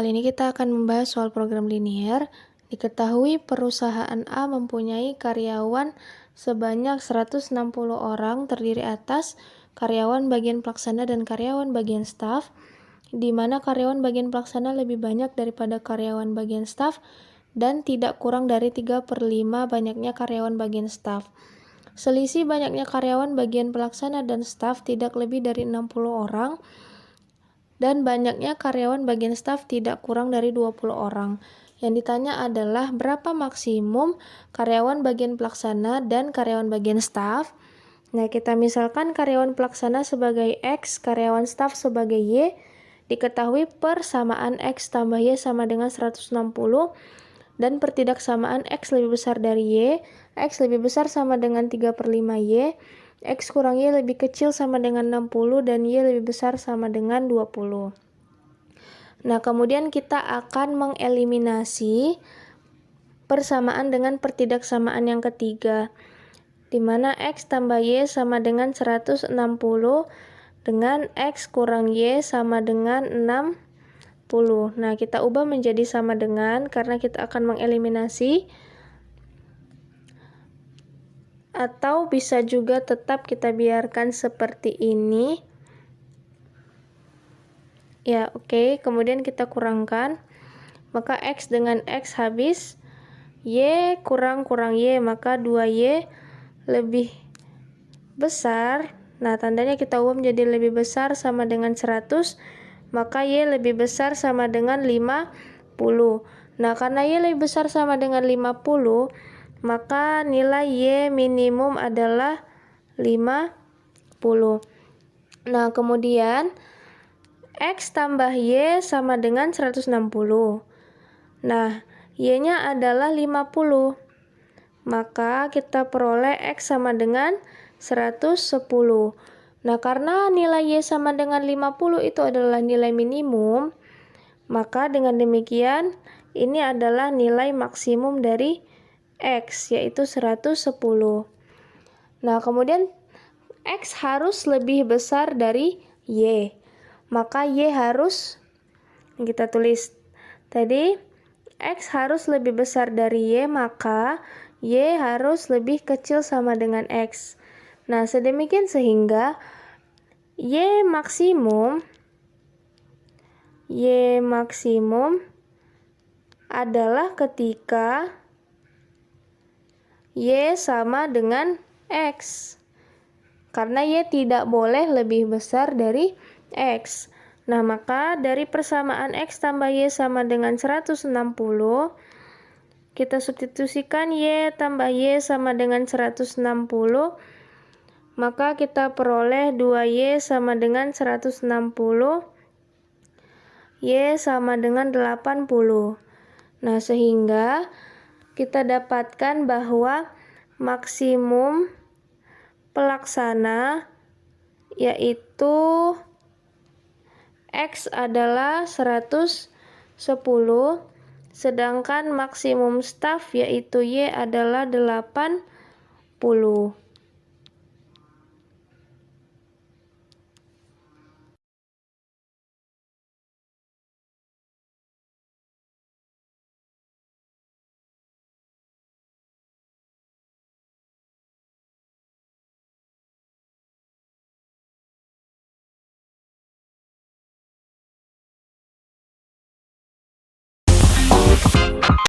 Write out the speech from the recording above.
kali ini kita akan membahas soal program linier. Diketahui perusahaan A mempunyai karyawan sebanyak 160 orang terdiri atas karyawan bagian pelaksana dan karyawan bagian staf, di mana karyawan bagian pelaksana lebih banyak daripada karyawan bagian staf dan tidak kurang dari 3/5 banyaknya karyawan bagian staf. Selisih banyaknya karyawan bagian pelaksana dan staf tidak lebih dari 60 orang, dan banyaknya karyawan bagian staf tidak kurang dari 20 orang. Yang ditanya adalah berapa maksimum karyawan bagian pelaksana dan karyawan bagian staf. Nah, kita misalkan karyawan pelaksana sebagai X, karyawan staf sebagai Y. Diketahui persamaan X tambah Y sama dengan 160, dan pertidaksamaan X lebih besar dari Y. X lebih besar sama dengan 3/5 Y. X kurang Y lebih kecil sama dengan 60, dan Y lebih besar sama dengan 20. Nah, kemudian kita akan mengeliminasi persamaan dengan pertidaksamaan yang ketiga, di mana X tambah Y sama dengan 160, dengan X kurang Y sama dengan 60. Nah, kita ubah menjadi sama dengan, karena kita akan mengeliminasi, atau bisa juga tetap kita biarkan seperti ini. Ya, oke. Kemudian kita kurangkan, maka X dengan X habis, Y kurang Y, maka 2Y lebih besar. Nah, tandanya kita ubah menjadi lebih besar sama dengan 100, maka Y lebih besar sama dengan 50. Nah, karena Y lebih besar sama dengan 50, maka nilai Y minimum adalah 50. Nah, kemudian X tambah Y sama dengan 160. Nah, Y-nya adalah 50. Maka kita peroleh X sama dengan 110. Nah, karena nilai Y sama dengan 50 itu adalah nilai minimum, maka dengan demikian ini adalah nilai maksimum dari X, yaitu 110. Nah, kemudian X harus lebih besar dari Y. Maka Y harus, kita tulis tadi, X harus lebih besar dari Y, maka Y harus lebih kecil sama dengan X. Nah, sedemikian sehingga Y maksimum adalah ketika Y sama dengan X. Karena Y tidak boleh lebih besar dari X. Nah, maka dari persamaan X tambah Y sama dengan 160, kita substitusikan Y tambah Y sama dengan 160, maka kita peroleh 2Y sama dengan 160, Y sama dengan 80. Nah, sehingga kita dapatkan bahwa maksimum pelaksana yaitu X adalah 110, sedangkan maksimum staf yaitu Y adalah 80.